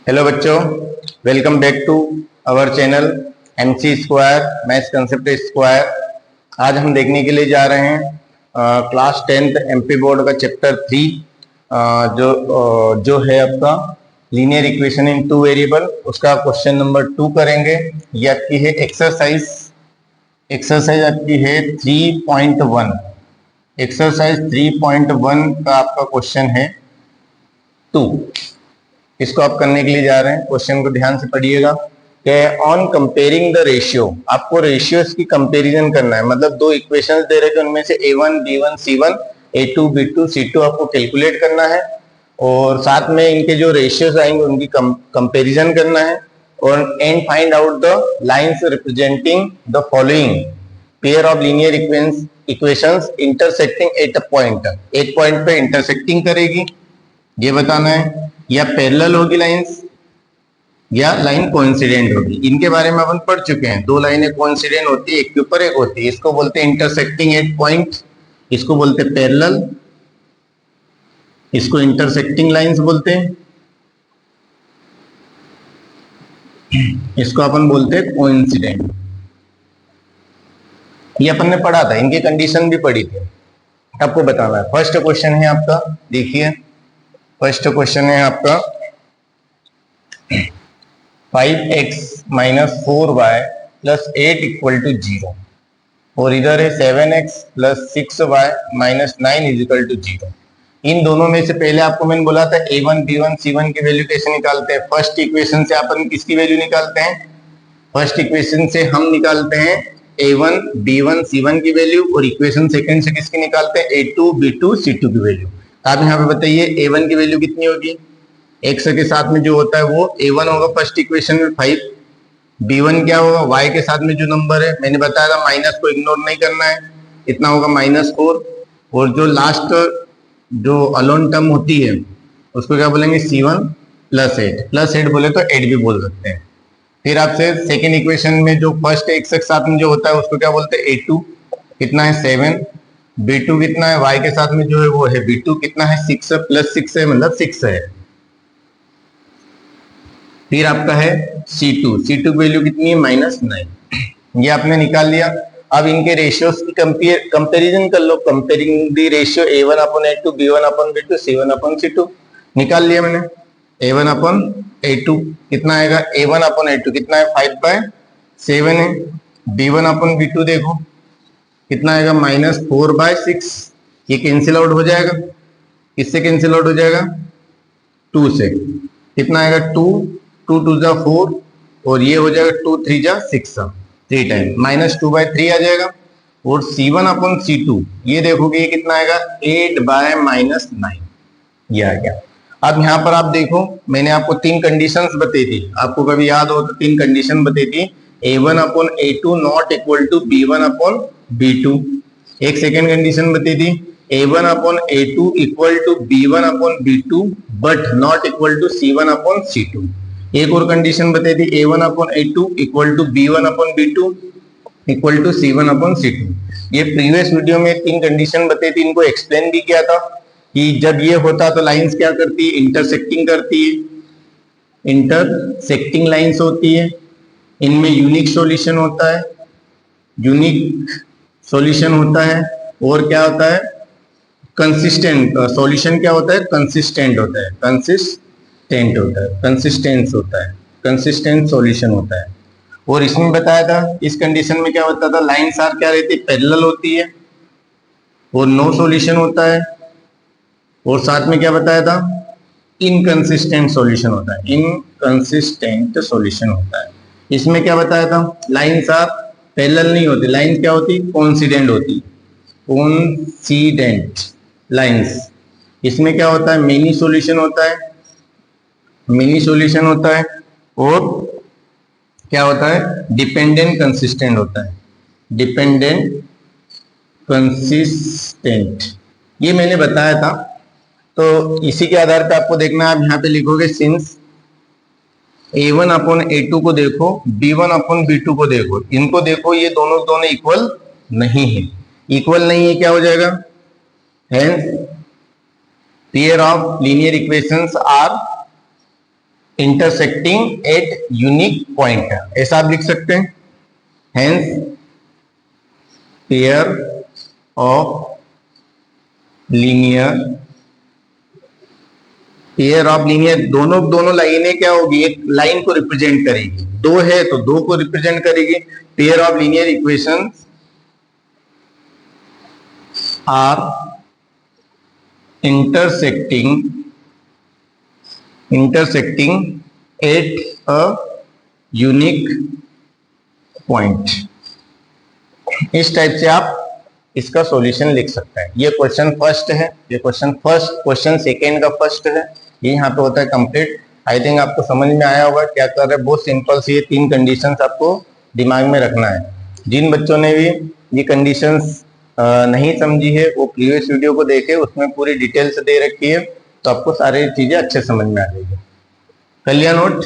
Hello बच्चों, welcome back to our channel MC square maths concept square. आज हम देखने के लिए जा रहे हैं क्लास 10th एमपी बोर्ड का चैप्टर 3 जो है आपका linear equation in two variable. उसका क्वेश्चन नंबर 2 करेंगे। ये आपकी है एक्सरसाइज आपकी है 3.1। एक्सरसाइज 3.1 का आपका क्वेश्चन है 2। इसको आप करने के लिए जा रहे हैं। क्वेश्चन को ध्यान से पढ़िएगा कि ऑन कंपेयरिंग द रेशियो, आपको रेशियोज की कंपैरिजन करना है। मतलब दो इक्वेशंस दे रहे हैं उनमें से A1 B1 C1 A2 B2 C2 आपको कैलकुलेट करना है और साथ में इनके जो रेशियोज आएंगे उनकी कंपैरिजन करना है और and find out the lines representing the following pair of linear equations intersecting at a point. एक पॉइंट पे इंटरसेक्टिंग करेगी, ये बताना है। या पैरेलल होगी लाइंस या लाइन कोइंसिडेंट होगी। इनके बारे में अपन पढ़ चुके हैं। दो लाइनें कोइंसिडेंट होती है, एक के ऊपर एक होती है। इसको बोलते हैं इंटरसेक्टिंग एट पॉइंट, इसको बोलते हैं पैरेलल, इसको इंटरसेक्टिंग लाइंस बोलते हैं, इसको अपन बोलते हैं कोइंसिडेंट। ये अपन ने पढ़ा था, इनकी कंडीशन भी पढ़ी थी। आपको बताना है। फर्स्ट क्वेश्चन है आपका, देखिए फर्स्ट क्वेश्चन है आपका 5x - 4y + 8 = 0 और इधर है 7x + 6y - 9 = 0। इन दोनों में से पहले आपको मैंने बोला था A1 B1 C1 की वैल्यू कैसे निकालते हैं। फर्स्ट इक्वेशन से अपन किसकी वैल्यू निकालते हैं? फर्स्ट इक्वेशन से हम निकालते हैं A1 B1 C1 की वैल्यू और इक्वेशन सेकंड से किसकी निकालते हैं? A2 B2 C2 की वैल्यू। आप यहाँ पे बताइए A1 की वैल्यू कितनी होगी? x के साथ में जो होता है वो A1 होगा फर्स्ट इक्वेशन में 5। B1 क्या होगा? y के साथ में जो नंबर है मैंने बताया था माइनस को इग्नोर नहीं करना है, इतना होगा -4। और जो लास्ट जो अलोन टर्म होती है उसको क्या बोलेंगे? C1 + 8 बोले तो 8 भी बोल सकते हैं। फिर आपसे सेकेंड इक्वेशन में जो फर्स्ट x के साथ में जो होता है उसको क्या बोलते हैं? A2 कितना है? 7। B2 कितना है? y के साथ में जो है वो है B2 कितना है? 6 + 6 है, मतलब 6 है। फिर आपका है C2 की वैल्यू कितनी है? -9। ये आपने निकाल लिया। अब इनके रेशियोज की कंपैरिजन कर लो। Comparing the ratio A1/A2 B1/B2 C1/C2 निकाल लिया मैंने। A1/A2 कितना आएगा? A1/A2 कितना है? 5/7 है। B1/B2 देखो कितना आएगा? -4/6। ये कैंसिल आउट हो जाएगा, किससे कैंसिल आउट हो जाएगा? 2 से। कितना आएगा? 2 2 2 जा 4 और ये हो जाएगा 2 3 जा 6, 3 टाइम -2/3 आ जाएगा। और C1/C2 ये देखोगे ये कितना आएगा? 8/-9 ये आ गया। अब यहाँ पर आप देखो मैंने आपको 3 कंडीशंस बताई थी। आपको कभी याद हो तो 3 कंडीशन बताई थी। A1/A2 not equal to B1/B2। एक सेकेंड कंडीशन बताई थी A1/A2 equal to B1/B2 but not equal to C1/C2। एक और कंडीशन बताई थी A1/A2 equal to B1/B2 equal to C1/C2। ये प्रीवियस वीडियो में 3 कंडीशन बताई थी, इनको एक्सप्लेन भी किया था कि जब ये होता तो लाइंस क्या करती है? इंटरसेक्टिंग करती है, इंटरसेक्टिंग लाइंस होती है। इनमें यूनिक सॉल्यूशन होता है, यूनिक सॉल्यूशन होता है। और क्या होता है? कंसिस्टेंट सॉल्यूशन क्या होता है? कंसिस्टेंट होता है, कंसिस्टेंट होता है, कंसिस्टेंस होता है, कंसिस्टेंट सॉल्यूशन होता है। और इसमें बताया था इस कंडीशन में क्या होता था? लाइंस आर क्या रहती है? पैरेलल होती है और नो सॉल्यूशन होता है। और साथ में क्या बताया था? इनकंसिस्टेंट सॉल्यूशन होता है, इनकंसिस्टेंट सॉल्यूशन होता है। इसमें क्या बताया था? लाइंस आर पैरेलल नहीं होती, लाइंस क्या होती? कोइंसिडेंट होती, कोइंसिडेंट लाइंस। इसमें क्या होता है? मेनी सॉल्यूशन होता है, मिनी सॉल्यूशन होता है। और क्या होता है? डिपेंडेंट कंसिस्टेंट होता है, डिपेंडेंट कंसिस्टेंट। ये मैंने बताया था। तो इसी के आधार पे आपको देखना है। आप यहाँ पे लिखोगे सिंस A1/A2 को देखो, B1/B2 को देखो, इनको देखो, ये दोनों इक्वल नहीं है। इक्वल नहीं है क्या हो जाएगा? Hence pair of linear equations are intersecting at unique point, ऐसा आप लिख सकते हैं। Hence pair of linear, pair of linear, दोनों लाइनें क्या होगी, एक लाइन को रिप्रेजेंट करेगी, दो है तो दो को रिप्रेजेंट करेगी। Pair of linear equations are intersecting at a unique point. इस टाइप से आप इसका सॉल्यूशन लिख सकते हैं। ये क्वेश्चन फर्स्ट है, ये क्वेश्चन सेकेंड का फर्स्ट है, ये यहाँ पे होता है कंप्लीट। आई थिंक आपको समझ में आया होगा क्या कर रहे हैं। बहुत सिंपल सी ये 3 कंडीशंस आपको दिमाग में रखना है। जिन बच्चों ने भी ये कंडीशंस नहीं समझी है वो प्रीवियस वीडियो को देखे, उसमें पूरी डिटेल्स दे रखी है, तो आपको सारी चीजें अच्छे समझ में आ जाएगी। कर लिया नोट?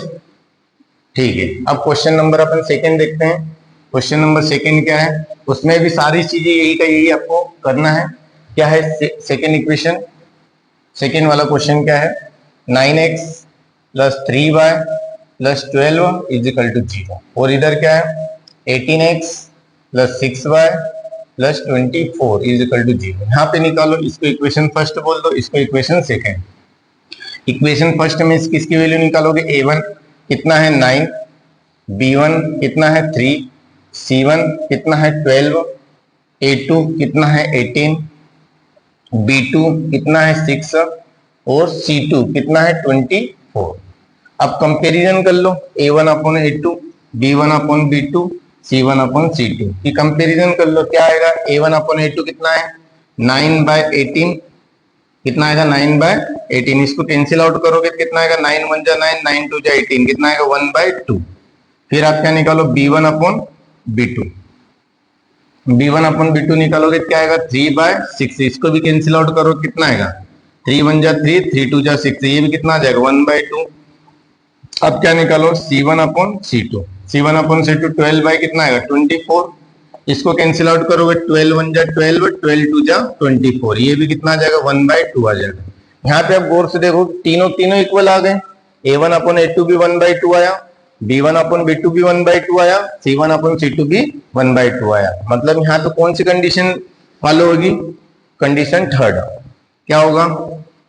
ठीक है, अब क्वेश्चन नंबर अपन सेकेंड देखते हैं। क्वेश्चन नंबर सेकेंड क्या है, उसमें भी सारी चीजें यही का यही आपको करना है। क्या है सेकेंड इक्वेशन, सेकेंड वाला क्वेश्चन क्या है, 9x plus 3y plus 12 is equal to 0। और इधर क्या है 18x plus 6y plus 24 is equal to 0। यहाँ पे निकालो, इसको इक्वेशन फर्स्ट बोल दो, इसको इक्वेशन सेकेंड। इक्वेशन फर्स्ट में किसकी वैल्यू निकालोगे, a1 कितना है 9, b1 कितना है 3, c1 कितना है 12, a2 कितना है 18, b2 कितना है 6 और c2 कितना है 24। अब कंपैरिजन कर लो, a1 upon a2, b1 upon b2, c1 upon c2 की कंपैरिजन कर लो। क्या आएगा, a1 अपॉन a2 कितना है 9/18, कितना आएगा 9/18। इसको कैंसिल आउट करोगे कितना आएगा 9 1 जा 9, 9 2 जा 18, कितना आएगा 1/2। फिर आप क्या निकालो b1 upon b2, b1 upon b2 निकालोगे क्या आएगा 3/6। इसको भी कैंसिल आउट करो, कितना आएगा 3 1 जा 3, 3 2 जा 6, ये भी कितना आ जाएगा 1/2। अब क्या निकालो c1 upon c2, c1 upon c2 12 by कितना आएगा 24। इसको कैंसिल आउट करोगे 12 1 जा 12, 12 2 जा 24, ये भी कितना आ जाएगा 1/2 आ जाएगा। यहाँ पे आप गौर से देखो तीनों इक्वल आ गए, a1 अपॉन a2 भी 1/2 आया, b1 अपॉन b2 भी 1/2 आया, c1 अपॉन c2 भी 1/2 आया। मतलब यहाँ तो कौन सी कंडीशन फॉलो होगी, कंडीशन थर्ड। क्या होगा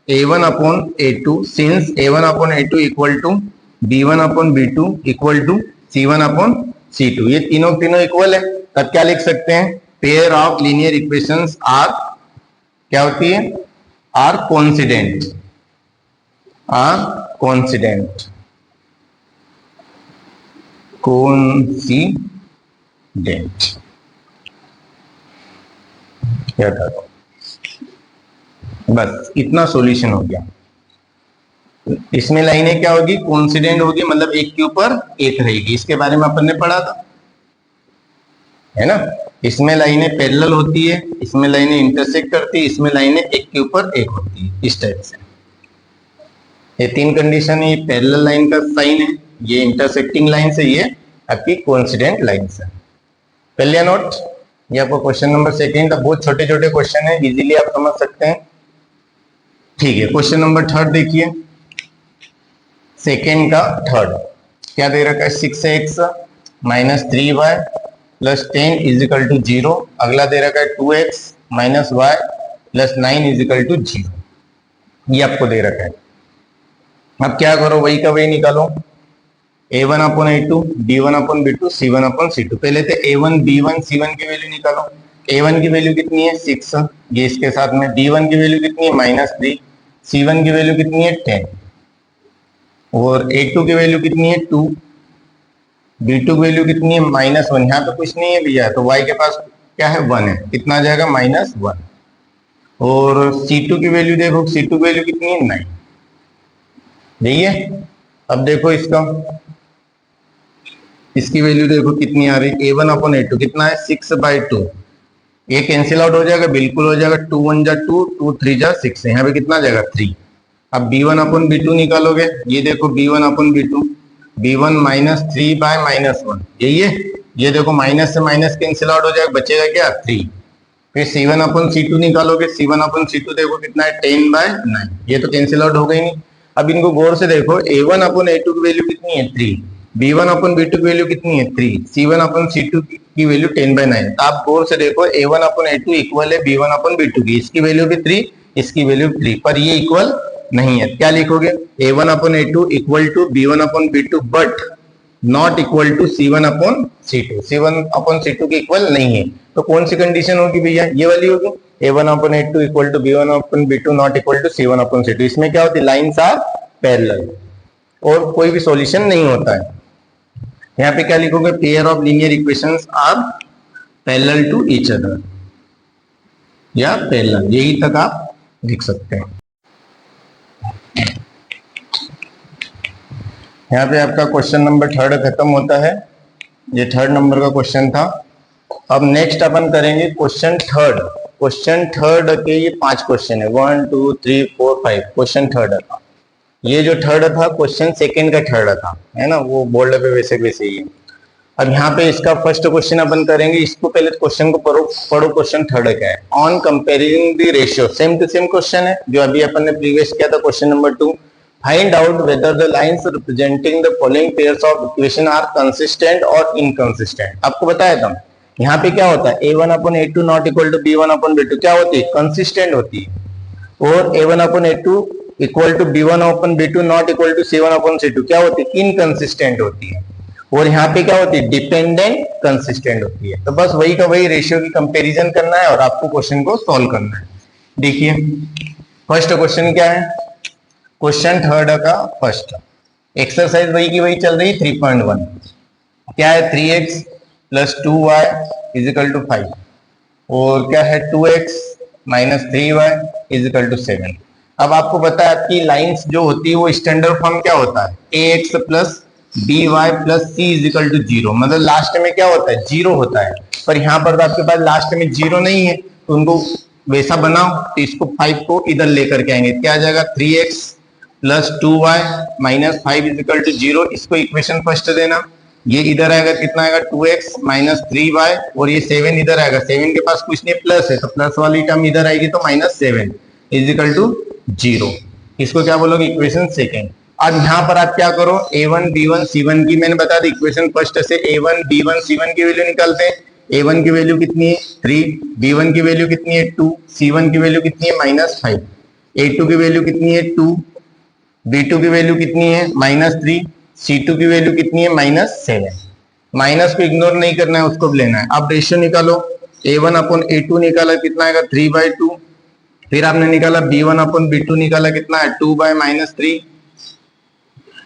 a1 upon a2, since a1 upon a2 equal to b1 upon b2 equal to c1 upon c2, ये तीनों इक्वल है, तब क्या लिख सकते हैं, pair of linear equations are क्या होती है, आर कोइंसिडेंट, क्या था, बस इतना सॉल्यूशन हो गया। इसमें लाइनें क्या होगी, कोइंसिडेंट होगी, मतलब एक के ऊपर एक रहेगी। इसके बारे में अपन ने पढ़ा था, है ना। इसमें लाइनें पैरेलल होती है, इसमें लाइनें इंटरसेक्ट करती है, इसमें लाइनें एक के ऊपर एक होती है, इस टाइप से। ये 3 कंडीशन है, ये पैरेलल लाइन का साइन है, ये इंटरसेक्टिंग लाइन से, ये आपकी कोइंसिडेंट लाइन से। कर लिया नोट? ये आपको क्वेश्चन नंबर सेकेंड, बहुत छोटे क्वेश्चन है, इजीली आप समझ सकते हैं। ठीक है, क्वेश्चन नंबर थर्ड देखिए, सेकेंड का थर्ड क्या दे रखा है, 6x minus 3y plus 10 is equal to 0। अगला दे रखा है 2x minus y plus 9 is equal to 0, ये आपको दे रखा है। अब क्या करो, वही का वही निकालो, a1 upon a2, b1 upon b2, c1 upon c2। पहले तो a1 b1 c1 की वैल्यू निकालो। a1 की वैल्यू कितनी है 6, ये इसके साथ में, b1 की वैल्यू कितनी है -3, c1 की वैल्यू कितनी है 10 और a2 की वैल्यू कितनी है 2, b2 की वैल्यू कितनी है -1। यहाँ पे कुछ नहीं है भैया, तो y के पास क्या है 1 है, कितना आ जाएगा -1। और c2 की वैल्यू देखो, c2 की वैल्यू कितनी है 9, यही है। अब देखो इसकी वैल्यू देखो कितनी आ रही है, a1 अपॉन a2 कितना है 6/2, ये कैंसिल आउट हो जाएगा, बिल्कुल हो जाएगा, 2 1 जा 2, 2 3 जा 6, यहाँ पे कितना आ जाएगा 3। अब b1 अपॉन b2 निकालोगे, ये देखो b1 अपॉन b2, b1 -3/-1, यही है। ये देखो माइनस से माइनस कैंसिल आउट हो जाएगा, बचेगा क्या 3। फिर c1 अपॉन c2 निकालोगे, c1 अपॉन c2 देखो कितना है 10/9, ये तो कैंसिल आउट हो गई नहीं। अब इनको गौर से देखो, a1 अपन a2 की वैल्यू कितनी है 3, b1 अपन b2 की वैल्यू कितनी है 3, c1 अपन c2 की वैल्यू 10/9। तो आप गौर से देखो a1 अपन a2 इक्वल है b1 अपन b2 की, इसकी वैल्यू भी 3, इसकी वैल्यू 3, पर ये इक्वल नहीं है। क्या लिखोगे, a1 upon a2 equal to b1 upon b2 but not equal to c1 upon c2, c1 upon c2 के इक्वल नहीं है। तो कौन सी कंडीशन होगी भैया, ये वाली होगी, a1 upon a2 equal to b1 upon b2 not equal to c1 upon c2। इसमें क्या होती है, लाइंस आर पैरेलल और कोई भी सॉल्यूशन नहीं होता है। यहाँ पे क्या लिखोगे, pair of linear equations are parallel to each other या पैरेलल, यही तक आप लिख सकते हैं। यहाँ पे आपका क्वेश्चन नंबर 3 खत्म होता है, ये 3 नंबर का क्वेश्चन था। अब नेक्स्ट अपन करेंगे क्वेश्चन 3। क्वेश्चन 3 के ये 5 क्वेश्चन है, 1 2 3 4 5, क्वेश्चन 3 था। ये जो 3 था क्वेश्चन 2 का 3 था, है ना, वो बोर्ड पे वैसे वैसे ही है। अब यहाँ पे इसका फर्स्ट क्वेश्चन अपन करेंगे, इसको पहले क्वेश्चन को पढ़ो क्वेश्चन 3 क्या है। On comparing the ratio, same to same question है जो अभी अपन ने प्रीवियस किया था, question number 2। Find out whether the lines representing the following pairs of equation are consistent और इनकंसिस्टेंट। आपको बताया था यहाँ पे क्या होता है, a1 upon a2 not equal to b1 upon b2 क्या होती है, कंसिस्टेंट होती है। और a1 upon a2 equal to b1 upon b2 not equal to c1 upon c2 क्या होती है, इनकंसिस्टेंट होती है। और यहाँ पे क्या होती है, डिपेंडेंट कंसिस्टेंट होती है। तो बस वही का वही रेशियो की कंपैरिजन करना है और आपको क्वेश्चन को सॉल्व करना है। देखिए फर्स्ट क्वेश्चन क्या है, क्वेश्चन 3 का फर्स्ट एक्सरसाइज वही की वही चल रही 3.1। क्या है, 3x plus 2y is equal to 5 और क्या है 2x minus 3y is equal to 7। अब आपको पता है आपकी लाइंस जो होती है वो स्टैंडर्ड फॉर्म क्या होता है, ax plus by plus c is equal to 0, मतलब लास्ट में क्या होता है, 0 होता है। पर यहाँ पर तो आपके पास लास्ट में 0 नहीं है, तो उनको वैसा बनाओ, तो इसको 5 को इधर लेकर के आएंगे, क्या आ जाएगा 3x plus 2y minus 5 is equal to 0। इसको इक्वेशन फर्स्ट देना, ये इधर आएगा कितना आएगा 2x माइनस 3y और ये 7 इधर आएगा, 7 के पास कुछ नहीं प्लस है तो प्लस वाली टर्म इधर आएगी तो माइनस 7 इज इक्वल टू 0। इसको क्या बोलोगे, इक्वेशन सेकेंड। अब यहाँ पर आप क्या करो, a1 b1 c1 की मैंने बता दी इक्वेशन फर्स्ट से a1 b1 c1 की वैल्यू निकालते हैं। a1 की वैल्यू कितनी है 3, b1 की वैल्यू कितनी है 2, c1 की वैल्यू कितनी है -5, a2 की वैल्यू कितनी है 2, b2 की वैल्यू कितनी है -3, c2 की वैल्यू कितनी है -7। माइनस को इग्नोर नहीं करना है, उसको लेना है। अब रेशियो निकालो, a1 अपन a2 निकाला कितना आएगा 3/2, फिर आपने निकाला b1 अपन b2 निकाला कितना है 2/-3,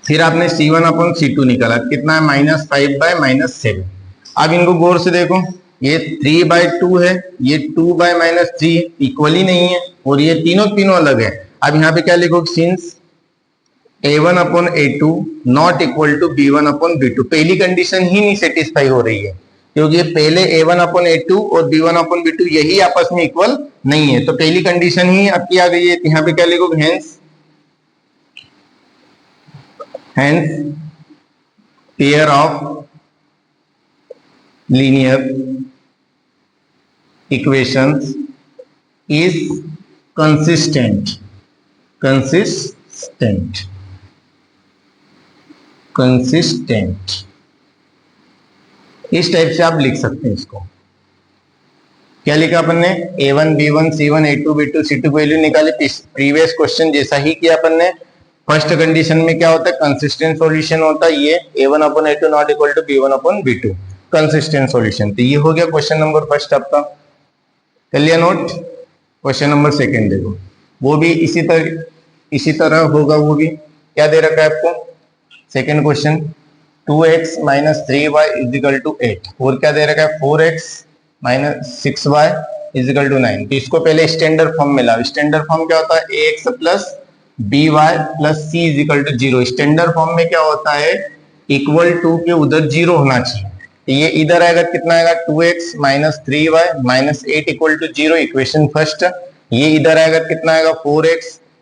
फिर आपने c1 अपन c2 निकाला कितना है -5/-7। अब इनको गौर से देखो, ये 3/2 है, ये 2/-3 इक्वली नहीं है और ये तीनों अलग है। अब यहाँ पे क्या लिखोगे, since a1 upon a2 not equal to b1 upon b2, पहली कंडीशन ही नहीं सेटिस्फाई हो रही है क्योंकि पहले a1 अपन a2 और b1 अपन b2 यही आपस में इक्वल नहीं है, तो पहली कंडीशन ही आपकी आ गई है। यहाँ पे क्या लिखोगे, hence pair of linear equations is consistent। इस टाइप से आप लिख सकते हैं इसको। क्या लिखा अपन ने, a1 b1 c1 a2 b2 c2 की वैल्यू निकाली, प्रीवियस क्वेश्चन जैसा ही किया अपन ने। फर्स्ट कंडीशन में क्या होता है, कंसिस्टेंट सॉल्यूशन होता है, ये a1 upon a2 not equal to b1 upon b2 consistent solution. तो ये हो गया क्वेश्चन नंबर फर्स्ट आपका, कर लिया नोट। क्वेश्चन नंबर सेकंड देखो, वो भी इसी तरह होगा। वो भी क्या दे रखा है आपको, second question 2x minus 3y is equal to 8 और क्या दे रखा है 4x minus 6y is equal to 9। तो इसको पहले स्टैंडर्ड फॉर्म में लाओ। स्टैंडर्ड फॉर्म क्या होता है, ax plus by plus c is equal to 0। Standard form में क्या होता है, इक्वल टू के उधर 0 होना चाहिए। तो ये इधर आएगा कितना आएगा 2x minus 3y minus 8 equal to 0, equation first. ये इधर आएगा कितना आएगा 4x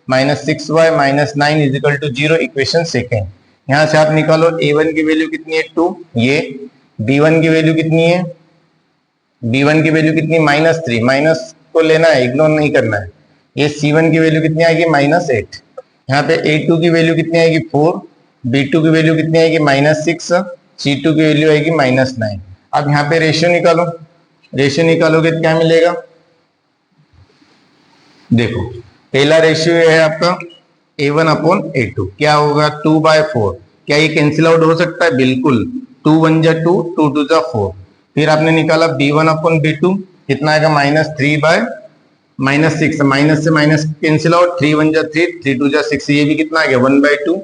minus 6y minus 9 is equal to 0, equation second. यहाँ से आप निकालो a1 की वैल्यू कितनी है 2, ये b1 की वैल्यू कितनी है, b1 की वैल्यू कितनी -3, माइनस को लेना है, इग्नोर नहीं करना है। ये c1 की वैल्यू कितनी आएगी -8। यहाँ पे A2 की वैल्यू कितनी आएगी 4, B2 की वैल्यू कितनी आएगी -6, C2 की वैल्यू आएगी -9। अब यहाँ पे रेशियो निकालो, रेशियो निकालोगे तो क्या मिलेगा, देखो पहला रेशियो है आपका A1/A2, क्या होगा 2/4। क्या ये कैंसिल आउट हो सकता है, बिल्कुल, 2 1 जा 2, 2 2 जा 4। फिर आपने निकाला B1/B2, कितना आएगा -3/-6, माइनस से माइनस कैंसिल आउट, 3 1 जा 3, 3 2 जा 6, ये भी कितना आ गया 1/2।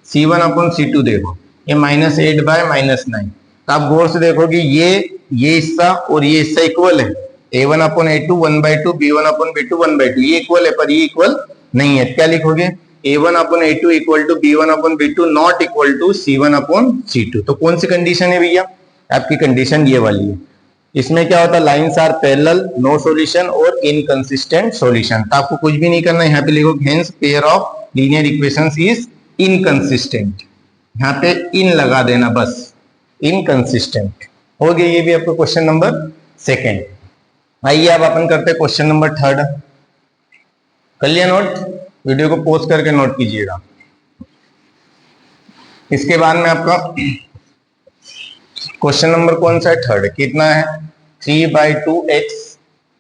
C1/C2 देखो, ये -8/-9। तो आप गौर से देखोगे ये हिस्सा और ये हिस्सा इक्वल है, A1/A2 1/2, B1/B2 1/2, ये इक्वल है, पर ये इक्वल नहीं है। क्या लिखोगे, A1/A2 equal to B1/B2 not equal to C1/C2। तो कौन सी कंडीशन है भैया, आपकी कंडीशन ये वाली है। इसमें क्या होता है, lines are parallel, no solution और इनकंसिस्टेंट सॉल्यूशन। तो आपको कुछ भी नहीं करना, यहाँ पे लिखो hence pair of linear equations is inconsistent, यहाँ पे इन लगा देना बस, इनकंसिस्टेंट हो गया। ये भी आपको क्वेश्चन नंबर 2। आइए अब अपन करते हैं क्वेश्चन नंबर 3। कर लिया नोट, वीडियो को पॉज करके नोट कीजिएगा। इसके बाद में आपका क्वेश्चन नंबर कौन सा है, 3rd, कितना है 3/2x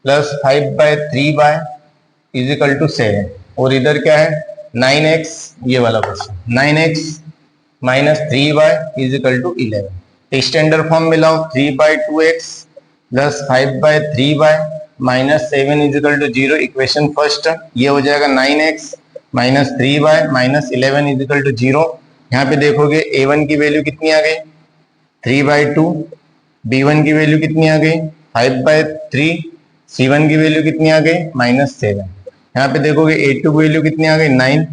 plus 5/3y is equal to 7, और इधर क्या है 9x, ये वाला question 9x minus 3y is equal to 11। Standard form मिलाओ, 3/2x plus 5/3y minus 7 is equal to 0। Equation first ये हो जाएगा 9x minus 3y minus 11 is equal to 0। यहाँ पे देखोगे a1 की वैल्यू कितनी आ गई 3/2, b1 की वैल्यू कितनी आ गई 5/3, c1 की वैल्यू कितनी आ गई -7। यहाँ पे देखोगे a2 की वैल्यू कितनी आ गई 9,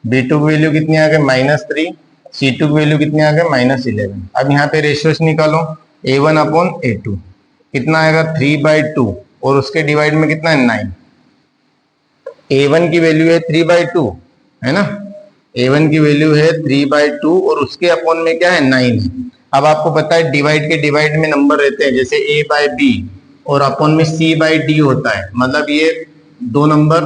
b2 की वैल्यू कितनी आ गई -3, c2 की वैल्यू कितनी आ गई -11। अब यहाँ पे रेशियोस निकालो, a1/A2 कितना आएगा 3/2 और उसके डिवाइड में कितना है 9। a1 की वैल्यू है 3/2 है ना, a1 की वैल्यू है 3/2 और उसके अपॉन में क्या है 9 है। अब आपको पता है डिवाइड के डिवाइड में नंबर रहते हैं, जैसे a/b और अपॉन में c/d होता है, मतलब ये दो नंबर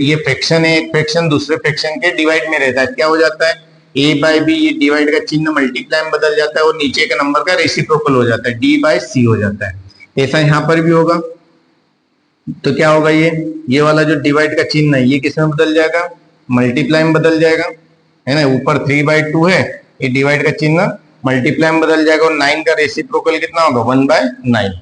ये फ्रैक्शन है, एक फ्रैक्शन दूसरे फ्रैक्शन के डिवाइड में रहता है, क्या हो जाता है a/b, ये डिवाइड का चिन्ह मल्टीप्लाई में बदल जाता है और नीचे के नंबर का रेसिप्रोकल हो जाता है, d/c हो जाता है। ऐसा यहाँ पर भी होगा, तो क्या होगा ये वाला जो डिवाइड का चिन्ह है ये किस में बदल जाएगा, मल्टीप्लाई में बदल जाएगा, है ना। ऊपर 3/2 है, ये डिवाइड का चिन्ह मल्टीप्लाई में बदल जाएगा और 9 का रेसिप्रोकल कितना होगा 1/9।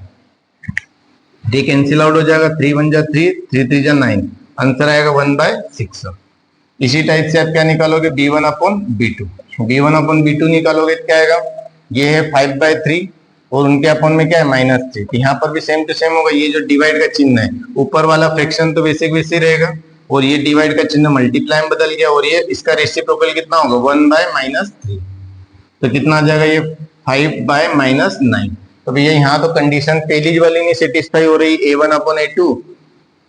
ये कैंसिल आउट हो जाएगा, 3 1 जा 3, 3 3 जा 9, आंसर आएगा 1/6। इसी टाइप से आप क्या निकालोगे b1/b2, b1/b2 निकालोगे तो क्या आएगा, ये है 5/3 और उनके अपॉन में क्या है -3। तो यहाँ पर भी सेम टू सेम होगा, ये जो डिवाइड का चिन्ह है ऊपर वाला फ्रैक्शन तो वैसे वैसे रहेगा और ये डिवाइड का चिन्ह मल्टीप्लाई में बदल गया और ये इसका रेसिप्रोकल कितना होगा 1/-3। तो कितना आ जाएगा ये 5/-9। तो भैया यहाँ तो कंडीशन पहली वाली नहीं सेटिस्फाई हो रही, a1/A2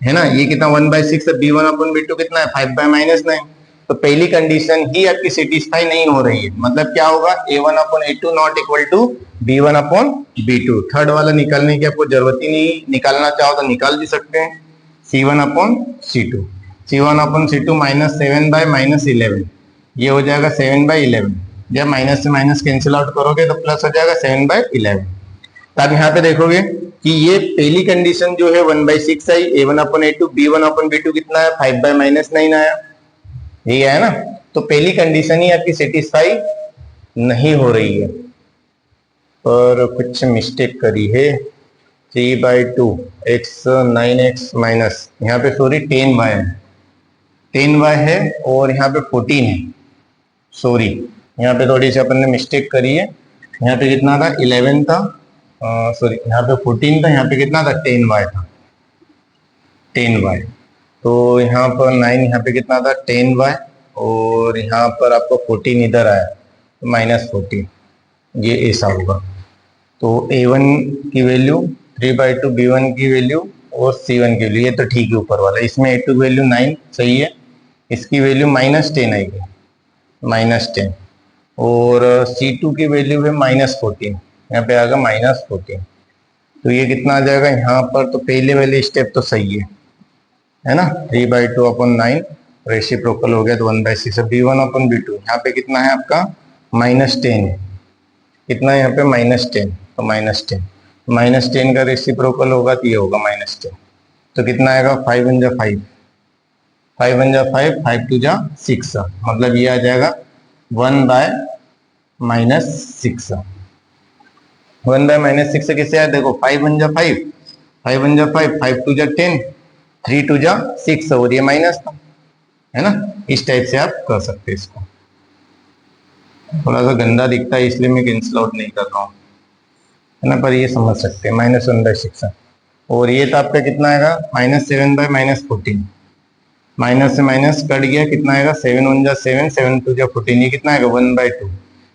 है ना, ये कितना 1/6, b1/b2 कितना है 5/-9। तो पहली कंडीशन ही आपकी सेटिस्फाई नहीं हो रही है, मतलब क्या होगा a1/A2 not equal to b1/b2। Third वाला निकालने की आपको जरूरत ही नहीं, निकालना चाहो तो निकाल भी सकते हैं, c1/c2, c1/c2 -7/-11, ये हो जाएगा 7/11। जब माइनस से माइनस कैंसिल आउट करोगे तो प्लस हो जाएगा 7/11। तो आप यहाँ पे देखोगे कि ये पहली कंडीशन जो है 1/6 आई, a1/A2, b1/b2 कितना है 5/-9 आया, ये है ना। तो पहली कंडीशन ही आपकी सेटिस्फाई नहीं हो रही है, और कुछ मिस्टेक करी है, 3/2 x 9x माइनस यहाँ पे सॉरी 10y है, 10y है और यहाँ पे 14 है, सॉरी यहाँ पे थोड़ी सी अपन ने मिस्टेक करी है। यहाँ पे कितना था 11 था, सॉरी यहाँ पे 14 था, यहाँ पे कितना था 10y था, 10y। तो यहाँ पर 9, यहाँ पे कितना था 10y और यहाँ पर आपको 14 इधर आया तो -14, ये ऐसा होगा। तो a1 की वैल्यू 3/2, b1 की वैल्यू और c1 की वैल्यू, ये तो ठीक है ऊपर वाला। इसमें a2 की वैल्यू 9 सही है, इसकी वैल्यू -10 आएगी, -10, और c2 की वैल्यू है -14, यहाँ पे आएगा -14। तो ये कितना आ जाएगा यहाँ पर, तो पहले वाले स्टेप तो सही है ना, 3/2/9 रेसिप्रोकल हो गया तो 1/6 b1 अपन b2। यहाँ पे कितना है आपका -10 है, कितना है यहाँ पे -10, तो -10 -10 का रेसिप्रोकल होगा तो ये होगा -10, तो कितना आएगा 5 1 जा 5, 5 1 जा 5, 5 2 जा 6, मतलब ये आ जाएगा 1/-6। 1/-6 किससे आया देखो, 5 1 जा 5, 5 1 जा 5, 5 2 जा 10, 3 2 जा 6 और ये माइनस था, है ना। इस टाइप से आप कर सकते हैं इसको। थोड़ा सा गंदा दिखता है इसलिए मैं कैंसिल आउट नहीं कर रहा हूँ, है ना, पर ये समझ सकते हैं -1/6। और ये तो आपका कितना आएगा -7/-14, माइनस से माइनस कट गया, कितना आएगा 7 1 जा 7, 7 2 जा 14, ये कितना आएगा 1/2।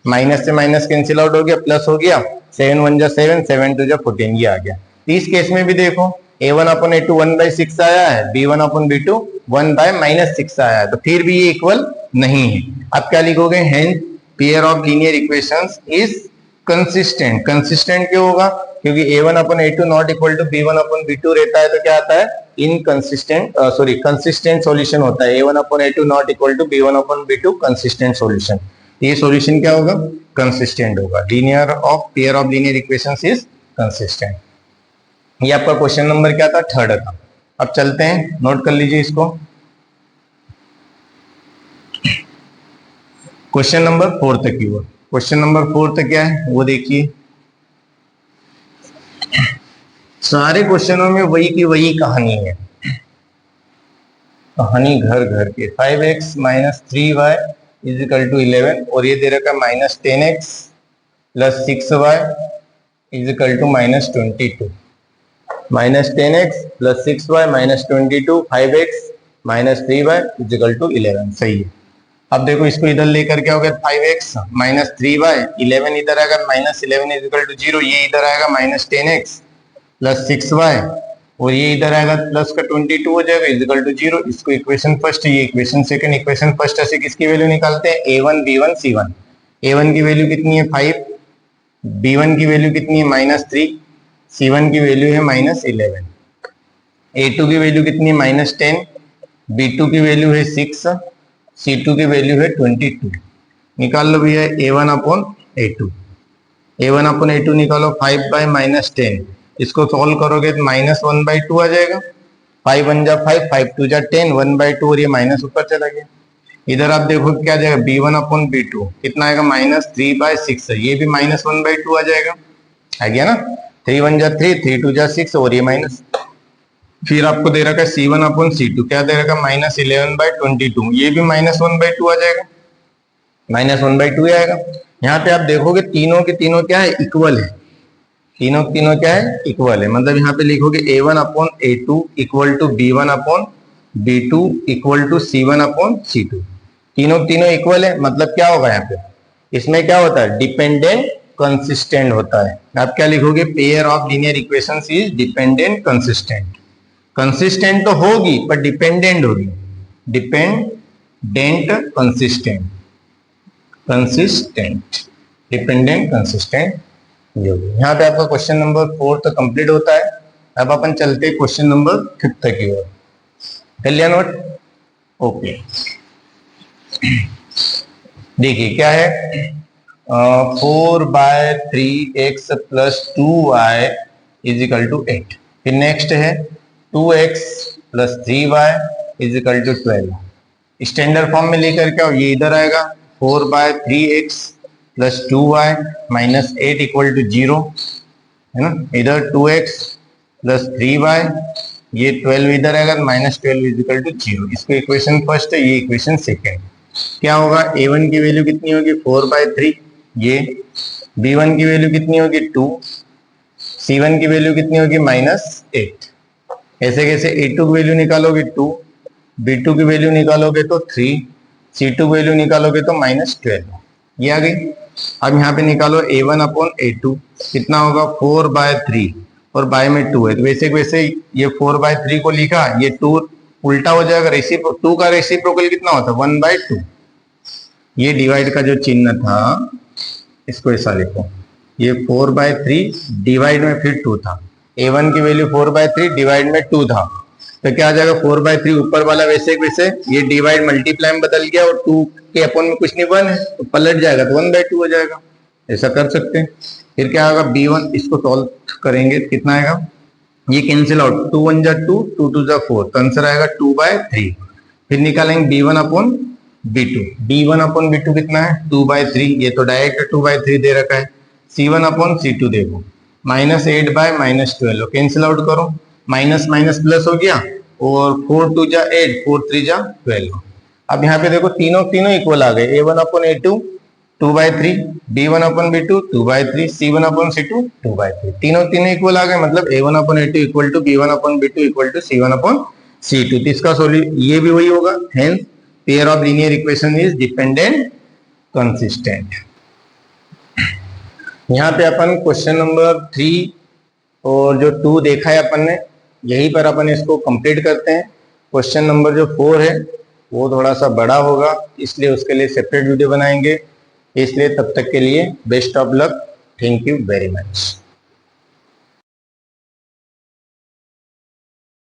माइनस से माइनस कैंसिल आउट हो गया, प्लस हो गया, 7 1 जा 7, 7 2 जा 14, ये आ गया। इस केस में भी देखो a1/a2 1/6 आया है, b1/b2 1/-6 आया है, तो फिर भी ये इक्वल नहीं है। अब क्या लिखोगे, hence pair of linear equations is consistent. Consistent क्यों होगा, क्योंकि a1/a2 not equal to b1/b2 रहता है, तो क्या आता है इनकंसिस्टेंट, सॉरी कंसिस्टेंट सॉल्यूशन होता है। a1/a2 not equal to b1/b2 consistent solution, ये सॉल्यूशन क्या होगा, कंसिस्टेंट होगा। Linear of pair of linear equations is consistent. ये आपका क्वेश्चन नंबर क्या था, 3rd था। अब चलते हैं, नोट कर लीजिए इसको। क्वेश्चन नंबर 4 की ओर। क्वेश्चन नंबर 4 क्या है वो देखिए। सारे क्वेश्चनों में वही की वही कहानी है, कहानी घर घर के। 5x - 3y = 11 और ये दे रखा है -10x + 6y = -22। -10x + 6y -22, 5x - 3y = 11, सही है। अब देखो इसको इधर लेकर क्या हो गया, 5x - 3y, 11 इधर आएगा, -11 = 0, ये इधर आएगा -10x + 6y और ये इधर आएगा प्लस का 22 हो जाएगा = 0। इसको इक्वेशन फर्स्ट, ये इक्वेशन सेकंड। इक्वेशन फर्स्ट से किसकी वैल्यू निकालते हैं, a1 b1 c1। a1 की वैल्यू कितनी है 5, b1 की वैल्यू कितनी है -3, c1 की वैल्यू है -11, a2 की वैल्यू कितनी है -10, b2 की वैल्यू है 6, c2 की वैल्यू है 22। निकाल लो भैया a1/a2, a1/a2 निकालो, 5/-10, इसको सॉल्व करोगे तो -1/2 आ जाएगा। 5 1 जा 5, 5 2 जा 10, 1/2 और ये माइनस ऊपर चला गया। इधर आप देखो क्या आ जाएगा, b1/b2 कितना आएगा -3/6, ये भी -1/2 आ जाएगा, आ गया ना। 3 1 जा 3, 3 2 जा 6 और ये माइनस। फिर आपको दे रखा है c1/c2, क्या दे रखा है -11/22, ये भी -1/2 आ जाएगा, -1/2 आएगा। यहाँ पे आप देखोगे तीनों के तीनों क्या है, इक्वल है, तीनों तीनों क्या है, इक्वल है। मतलब यहाँ पे लिखोगे a1/a2 = b1/b2 = c1/c2, तीनों तीनों इक्वल है। मतलब क्या होगा यहाँ पे, इसमें क्या होता है, डिपेंडेंट कंसिस्टेंट होता है। आप क्या लिखोगे, pair of linear equations is dependent consistent. Consistent तो होगी पर डिपेंडेंट होगी, dependent consistent, consistent dependent consistent होगी। यहाँ पे आपका क्वेश्चन नंबर 4 तो कंप्लीट होता है। अब अपन चलते हैं क्वेश्चन नंबर 5 की ओर। कर लिया नोट, ओके। देखिए क्या है, 4/3x + 2y = 8। फिर नेक्स्ट है 2x + 3y = 12। स्टैंडर्ड फॉर्म में लेकर के आओ, ये इधर आएगा 4/3x + 2y - 8 = 0, है ना। इधर 2x + 3y, ये 12 इधर आएगा, -12 = 0। इसको इक्वेशन फर्स्ट है, ये इक्वेशन सेकेंड। क्या होगा, a1 की वैल्यू कितनी होगी 4/3, ये b1 की वैल्यू कितनी होगी 2, c1 की वैल्यू कितनी होगी -8। ऐसे कैसे, a2 की वैल्यू निकालोगे 2, b2 की वैल्यू निकालोगे तो 3, c2 की वैल्यू निकालोगे तो -12, ये आ गई। अब यहाँ पे निकालो a1/a2 कितना होगा 4/3 और बाय में 2 है, तो वैसे वैसे ये 4/3 को लिखा, ये 2 उल्टा हो जाएगा, 2 का रेसिप्रोकल कितना होता है 1/2। ये डिवाइड का जो चिन्ह था इसको ऐसा लिखो, ये 4/3 डिवाइड में फिर 2 था, a1 की वैल्यू 4/3 डिवाइड में 2 था, तो क्या आ जाएगा 4/3 ऊपर वाला वैसे वैसे, ये डिवाइड मल्टीप्लाई में बदल गया और 2 के अपॉन में कुछ नहीं 1 है तो पलट जाएगा तो 1/2 हो जाएगा। ऐसा कर सकते हैं। फिर क्या होगा b1, इसको सॉल्व करेंगे कितना आएगा, ये कैंसिल आउट, 2 1 जा 2, 2 2 जा 4, तो आंसर आएगा 2/3। फिर निकालेंगे b1 upon b2, b1 upon b2 कितना है 2/3, ये तो डायरेक्ट 2/3 दे रखा है। c1 अपॉन c2 देखो -8 बाय -12, कैंसिल आउट करो, माइनस माइनस प्लस हो गया और 4 2 जा 8, 4 3 जा 12। अब यहाँ पे देखो तीनों इक्वल आ गए, a1 upon a2 2/3, b1 upon b2 2/3, c1 upon c2 2/3, तीनों इक्वल आ गए, मतलब a1 upon a2 equal to b1 upon b2 equal to c1 upon c2। तो इसका सोल्यूशन ये भी वही होगा, hence pair of linear equation is dependent consistent. यहाँ पे अपन क्वेश्चन नंबर 3 और जो 2 देखा है अपन ने, यहीं पर अपन इसको कंप्लीट करते हैं। क्वेश्चन नंबर जो 4 है वो थोड़ा सा बड़ा होगा, इसलिए उसके लिए सेपरेट वीडियो बनाएंगे। इसलिए तब तक के लिए best of luck, thank you very much.